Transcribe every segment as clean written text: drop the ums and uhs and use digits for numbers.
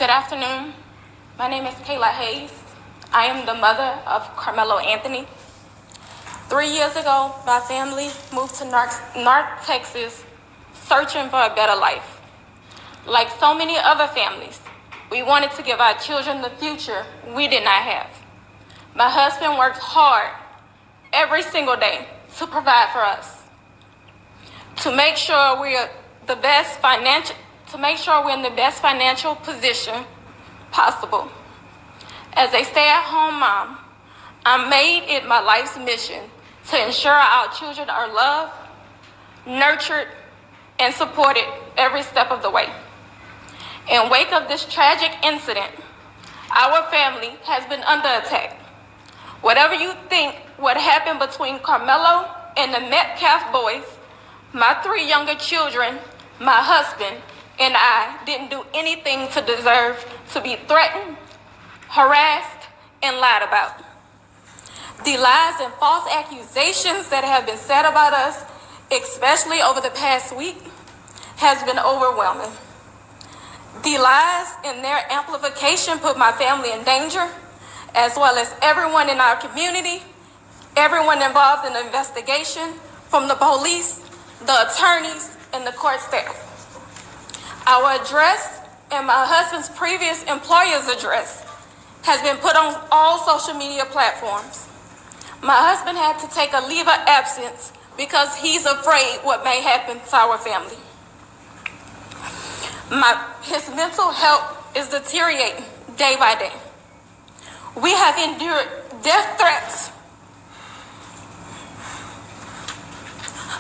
Good afternoon. My name is Kayla Hayes. I am the mother of Carmelo Anthony. 3 years ago, my family moved to North Texas searching for a better life. Like so many other families, we wanted to give our children the future we did not have. My husband worked hard every single day to provide for us, to make sure we're in the best financial position possible. As a stay-at-home mom, I made it my life's mission to ensure our children are loved, nurtured, and supported every step of the way. In wake of this tragic incident, our family has been under attack. Whatever you think what happened between Carmelo and the Metcalf boys, my 3 younger children, my husband, and I didn't do anything to deserve to be threatened, harassed, and lied about. The lies and false accusations that have been said about us, especially over the past week, has been overwhelming. The lies and their amplification put my family in danger, as well as everyone in our community, everyone involved in the investigation, from the police, the attorneys, and the court staff. Our address and my husband's previous employer's address has been put on all social media platforms. My husband had to take a leave of absence because he's afraid what may happen to our family. His mental health is deteriorating day by day. We have endured death threats.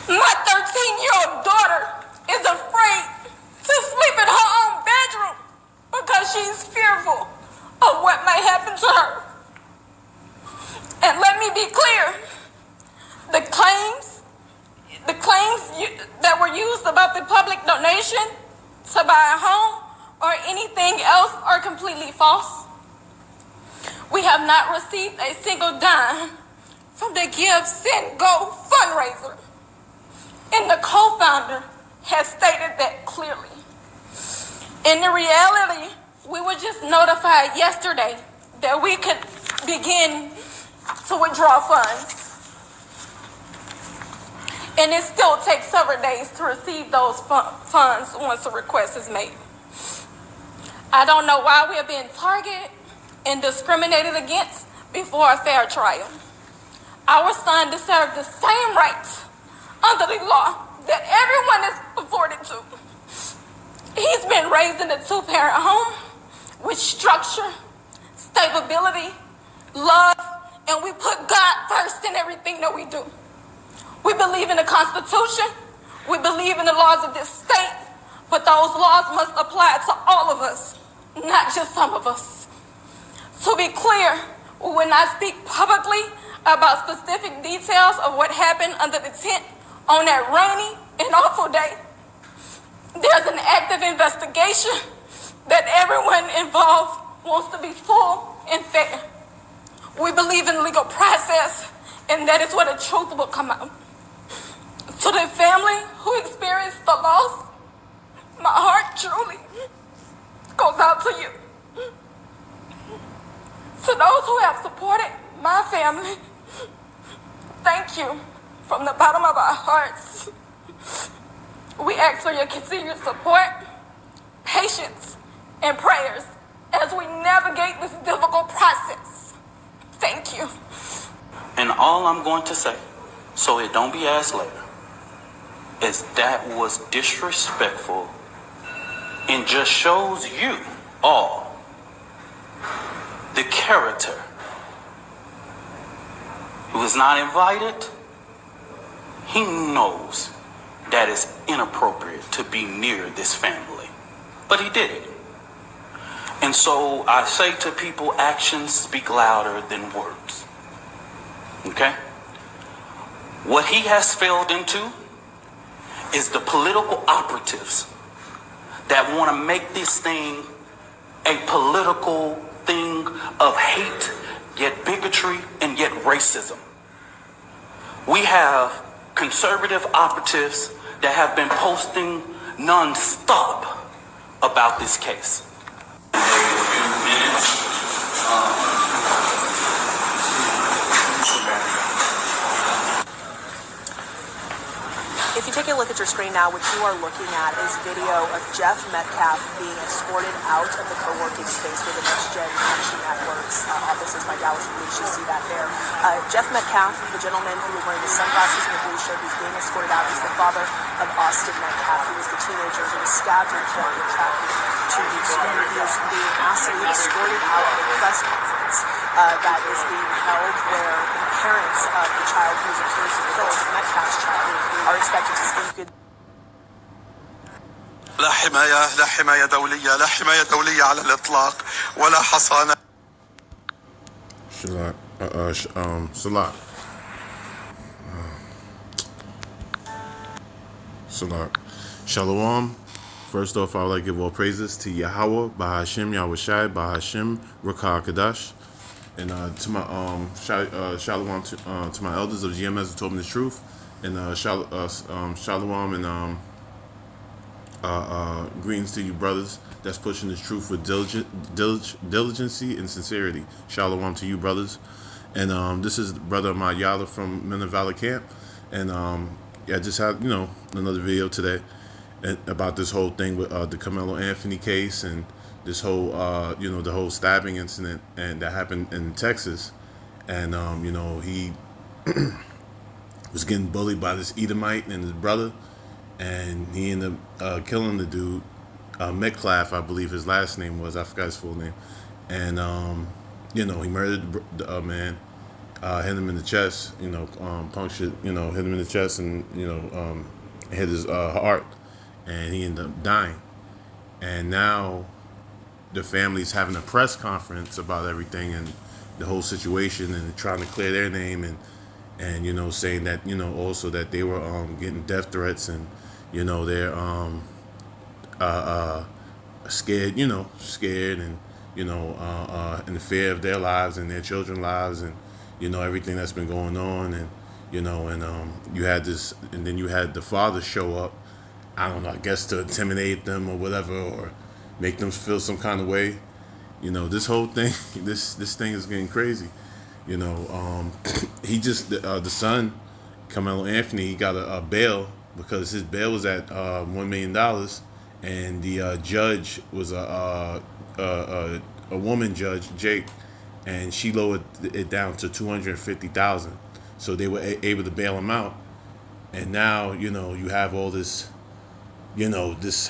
My 13-year-old daughter is afraid to sleep in her own bedroom because she's fearful of what may happen to her. And let me be clear, the claims that were used about the public donation to buy a home or anything else are completely false. We have not received a single dime from the Give, Send, Go fundraiser. And the co-founder has stated that clearly. In the reality, we were just notified yesterday that we could begin to withdraw funds. And it still takes several days to receive those funds once a request is made. I don't know why we are being targeted and discriminated against before a fair trial. Our son deserves the same rights under the law that everyone is afforded to. He's been raised in a 2-parent home with structure, stability, love, and we put God first in everything that we do. We believe in the Constitution, we believe in the laws of this state, but those laws must apply to all of us, not just some of us. To be clear, we will not speak publicly about specific details of what happened under the tent on that rainy and awful day. There's an active investigation that everyone involved wants to be full and fair. We believe in legal process, and that is where the truth will come out. To the family who experienced the loss, my heart truly goes out to you. To those who have supported my family, thank you from the bottom of our hearts. We ask for your continued support, patience, and prayers as we navigate this difficult process. Thank you. And all I'm going to say, so it don't be asked later, is that was disrespectful and just shows you all the character who is not invited. He knows that it's inappropriate to be near this family, but he did it. And so I say to people, actions speak louder than words. Okay? What he has failed into is the political operatives that want to make this thing a political thing of hate, yet bigotry, and yet racism. We have conservative operatives that have been posting non-stop about this case. If you take a look at your screen now, what you are looking at is video of Jeff Metcalf being escorted out of the co-working space where the Next Gen Action Network's office is by Dallas Police. You see that there. Jeff Metcalf, the gentleman who was wearing the sunglasses and the blue shirt, who's being escorted out, is the father of Austin Metcalf, who was the teenager who was stabbed and killed and attracted to the school. He is being asked to be escorted out of a press conference that is being held where the parents of the child who was accused of killing Metcalf's child are expected to speak. لا حماية لا حماية دولية لا حماية دولية على الإطلاق ولا حصانة. Salat. Salat. Shalom. First off, I would like to give all praises to Yahweh, Bahashim, Yahushai, Bahashim, Rakah Kadash. And to my shalom to my elders of GMS who told me the truth, and shalom and greetings to you brothers that's pushing this truth with diligency and sincerity. Shalom to you brothers, and this is brother Mayala from Men of Valor Camp, and I just had another video today about this whole thing with the Carmelo Anthony case and this whole the whole stabbing incident and that happened in Texas, and he was getting bullied by this Edomite and his brother, and he ended up killing the dude, Metcalf, I believe his last name was, I forgot his full name, and he murdered the man, hit him in the chest, punctured, hit him in the chest, and hit his heart, and he ended up dying, and now the family's having a press conference about everything and the whole situation and trying to clear their name and saying that also that they were getting death threats and they're scared and in fear of their lives and their children's lives and everything that's been going on and you had this, and then you had the father show up, I don't know, I guess to intimidate them or whatever, or make them feel some kind of way. This whole thing, this thing is getting crazy. He just the son, Carmelo Anthony, he got a bail because his bail was at $1 million, and the judge was a woman judge, Jake, and she lowered it down to $250,000. So they were able to bail him out, and now you have all this, this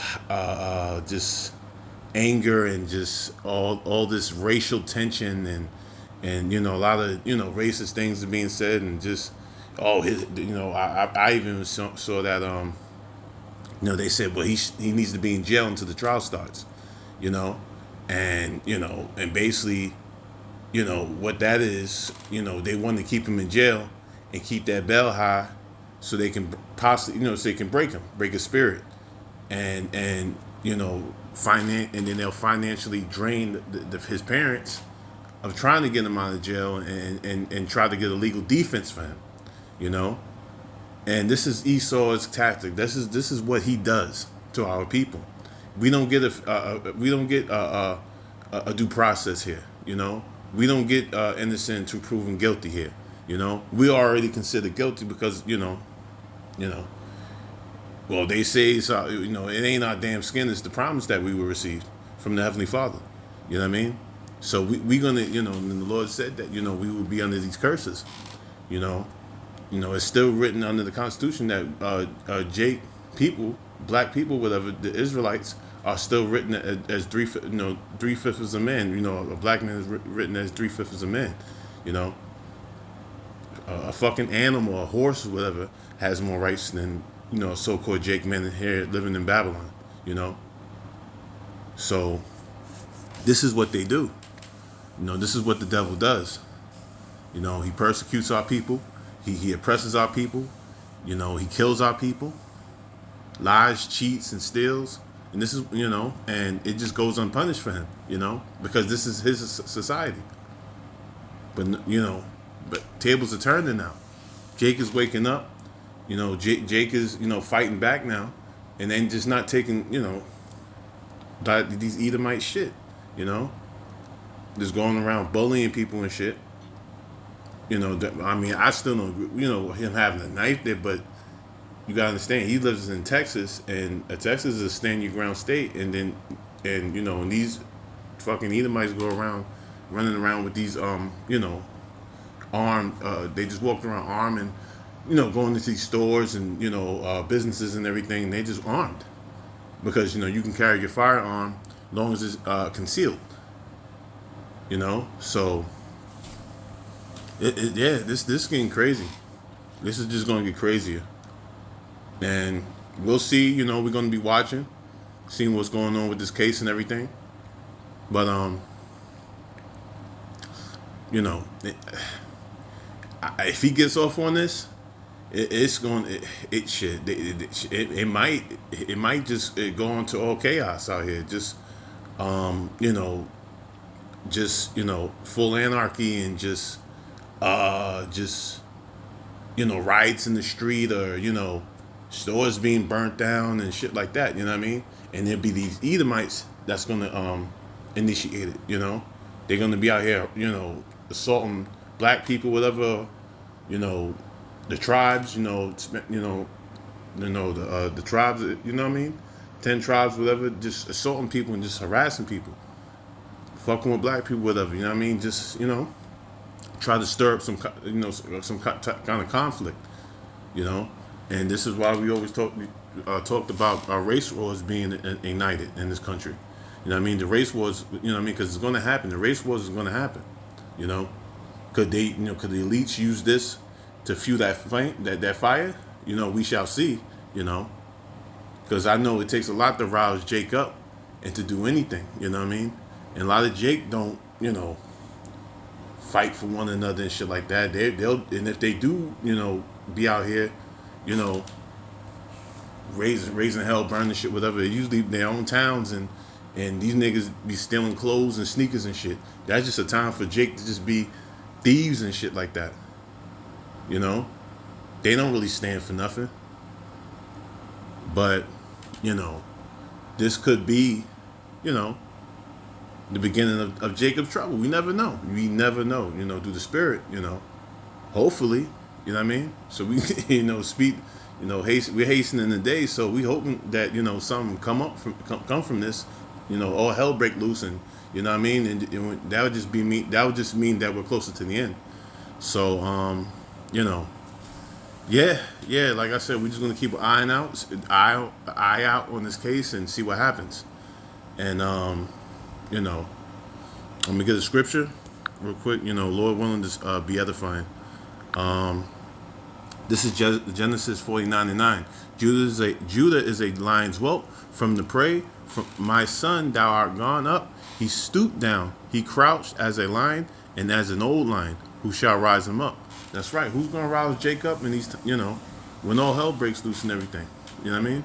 anger and just all this racial tension and a lot of racist things are being said and just I even saw that they said, well, he needs to be in jail until the trial starts, and basically what that is, they want to keep him in jail and keep that bail high so they can possibly so they can break his spirit and and then they'll financially drain his parents of trying to get him out of jail and try to get a legal defense for him, and this is Esau's tactic. This is what he does to our people. We don't get a due process here, we don't get innocent to proven guilty here, we already considered guilty because well, they say it's, it ain't our damn skin. It's the promise that we will receive from the Heavenly Father. You know what I mean? So we're going to, and the Lord said that, we will be under these curses. It's still written under the Constitution that black people, whatever, the Israelites are still written as three-fifths of man. A black man is written as three-fifths of man. A fucking animal, a horse or whatever, has more rights than so-called Jake men here living in Babylon, So this is what they do. This is what the devil does. He persecutes our people. He oppresses our people. He kills our people. Lies, cheats, and steals. And this is, and it just goes unpunished for him, because this is his society. But, but tables are turning now. Jake is waking up. Jake is, fighting back now, and then just not taking, these Edomite shit, just going around bullying people and shit. You know, I mean, I still don't, you know, him having a knife there, but you gotta understand, he lives in Texas, and Texas is a stand your ground state, and you know, and these fucking Edomites go around, running around with these, you know, armed, they just walk around armed and, you know, going into these stores and, you know, businesses and everything, and they just armed. Because, you know, you can carry your firearm as long as it's concealed. You know, so yeah, this getting crazy. This is just going to get crazier, and we'll see. You know, we're going to be watching, seeing what's going on with this case and everything. But you know, if he gets off on this, it might just go into all chaos out here. Just you know, full anarchy and just you know, riots in the street, or, you know, stores being burnt down and shit like that, you know what I mean? And there'll be these Edomites that's gonna initiate it, you know? They're gonna be out here, you know, assaulting black people, whatever, you know, the tribes, the tribes, you know what I mean? 10 tribes, whatever, just assaulting people and just harassing people. Fucking with black people, whatever, you know what I mean? Just, you know, try to stir up some kind of conflict, you know. And this is why we always talked about our race wars being ignited in this country. You know what I mean? The race wars, you know what I mean? Because it's going to happen. The race wars is going to happen, you know. Could the elites use this to fuel that flame, that fire? You know, we shall see, you know. Because I know it takes a lot to rouse Jake up and to do anything, you know what I mean? And a lot of Jake don't, you know, fight for one another and shit like that. They'll and if they do, you know, be out here, you know, raising hell, burning shit, whatever. They usually their own towns, and these niggas be stealing clothes and sneakers and shit. That's just a time for Jake to just be thieves and shit like that. You know, they don't really stand for nothing. But, you know, this could be, you know, the beginning of Jacob's trouble. We never know. We never know, you know, through the spirit, you know. Hopefully, you know what I mean? So we, you know, we're hastening the day, so we hoping that, you know, something come from this, you know, all hell break loose, and, you know what I mean? And that would just mean that we're closer to the end. So, you know, yeah, like I said, we're just gonna keep an eye out on this case and see what happens. And you know, let me get a scripture real quick. You know, Lord willing, this be edifying. This is Genesis 49:9. Judah is a lion's whelp from the prey. From my son, thou art gone up. He stooped down. He crouched as a lion and as an old lion. Who shall rise him up? That's right. Who's gonna rouse Jacob? And he's, you know, when all hell breaks loose and everything. You know what I mean?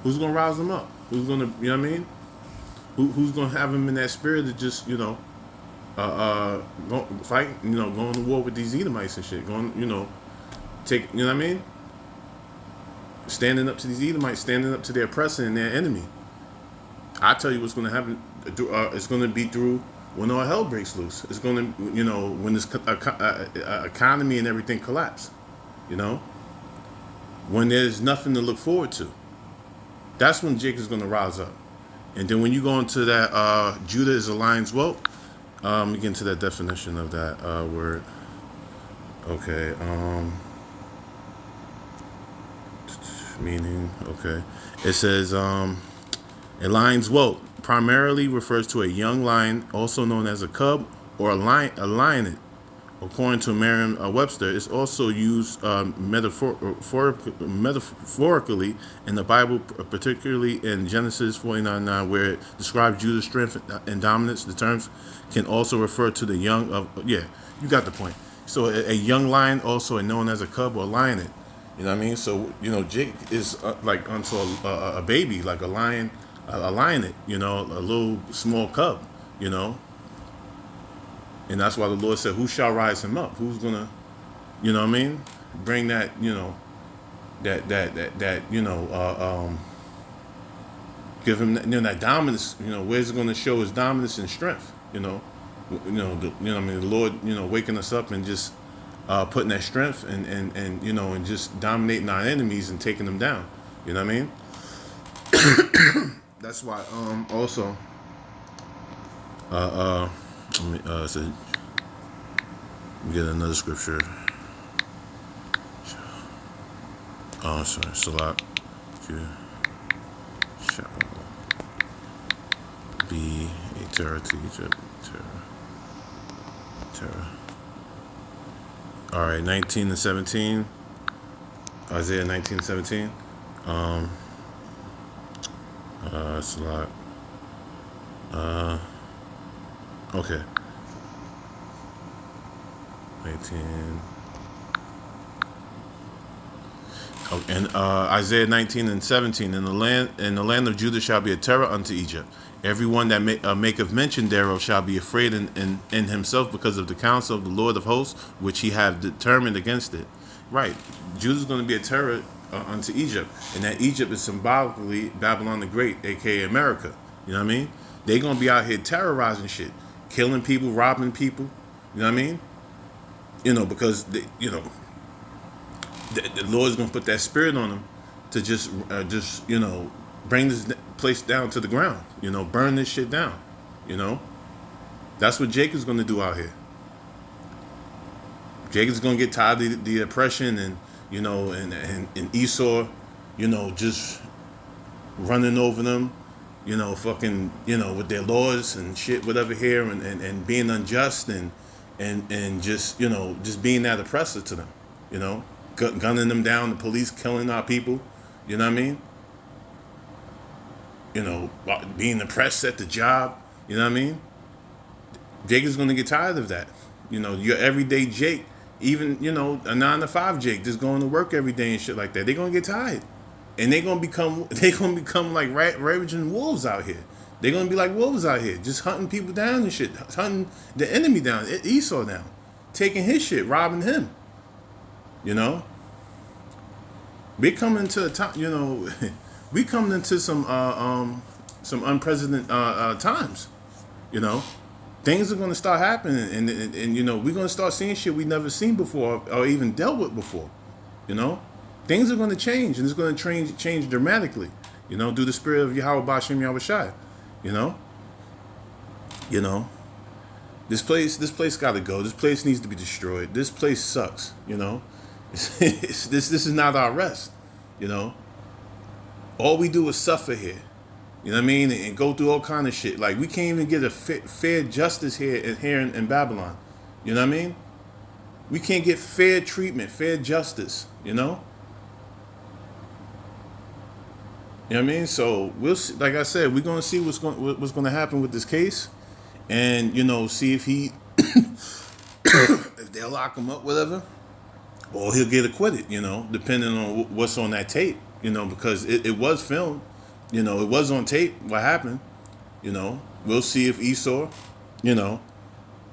Who's gonna rouse him up? Who's gonna, you know what I mean? Who's gonna have him in that spirit to just, you know, go fight, you know, going to war with these Edomites and shit, going, you know, take, you know what I mean? Standing up to these Edomites, standing up to their oppressor and their enemy. I tell you what's gonna happen. It's gonna be through when all hell breaks loose. It's gonna, you know, when this economy and everything collapse. You know, when there's nothing to look forward to. That's when Jake is gonna rise up. And then when you go into that, Judah is a lion's whelp. Let me get into that definition of that word. Okay. Meaning. Okay. It says a lion's whelp primarily refers to a young lion, also known as a cub or a lioness. According to Merriam-Webster, it's also used metaphorically in the Bible, particularly in Genesis 49:9, where it describes Judah's strength and dominance. The terms can also refer to the young of, yeah, you got the point. So a young lion, also known as a cub or lioness. You know what I mean? So, you know, Jake is like unto a baby, like a lion, a lioness, you know, a little small cub, you know. And that's why the Lord said, who shall rise him up? Who's gonna, you know what I mean? Bring that, you know, that you know, give him that, you know, that dominance, you know, where's it gonna show his dominance and strength, you know? I mean, the Lord, waking us up and just putting that strength and and just dominating our enemies and taking them down. You know what I mean? That's why also let me get another scripture. Oh, sorry, Salat. Shall be a terror to Egypt. Terror. All right, 19 and 17. Isaiah 19 and 17. Salat. Okay. 19. Oh, and Isaiah 19 and 17. In the land of Judah shall be a terror unto Egypt. Everyone that maketh mention thereof shall be afraid in himself because of the counsel of the Lord of hosts, which he have determined against it. Right. Judah's going to be a terror unto Egypt. And that Egypt is symbolically Babylon the Great, a.k.a. America. You know what I mean? They're going to be out here terrorizing shit. Killing people, robbing people. You know what I mean? Because, the Lord's going to put that spirit on them to just bring this place down to the ground. Burn this shit down. That's what Jacob's going to do out here. Jacob's going to get tired of the oppression and Esau, just running over them, with their laws and shit, whatever here, and being unjust and just, just being that oppressor to them, gunning them down, the police killing our people, you know what I mean? Being oppressed at the job, you know what I mean? Jacob's going to get tired of that. Your everyday Jake, even, a 9 to 5 Jake, just going to work every day and shit like that. They're going to get tired. And they're going to become like ravaging wolves out here. They're going to be like wolves out here, just hunting people down and shit, hunting the enemy down, Esau down, taking his shit, robbing him. We're coming to a time, we coming into some unprecedented times. Things are going to start happening, and we're going to start seeing shit we never seen before or even dealt with before. Things are going to change, and it's going to change dramatically. Due to the spirit of Yahweh Bashim Yahushai. This place got to go. This place needs to be destroyed. This place sucks. This is not our rest. All we do is suffer here. You know what I mean? And go through all kind of shit. Like, we can't even get a fair justice here in Babylon. You know what I mean? We can't get fair treatment, fair justice, You know what I mean? So we'll see, like I said, we're gonna see what's gonna happen with this case, and see if he if they'll lock him up, whatever, or he'll get acquitted. Depending on what's on that tape. Because it was filmed. It was on tape what happened. We'll see if Esau,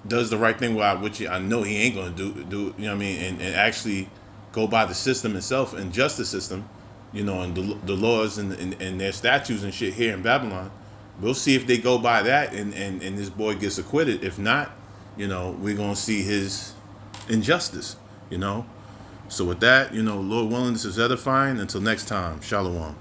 does the right thing, which I know he ain't gonna do. You know what I mean? And actually go by the system itself and justice system. And the laws and their statutes and shit here in Babylon. We'll see if they go by that and this boy gets acquitted. If not, we're gonna see his injustice. So with that, Lord willing, this is edifying. Until next time, Shalom.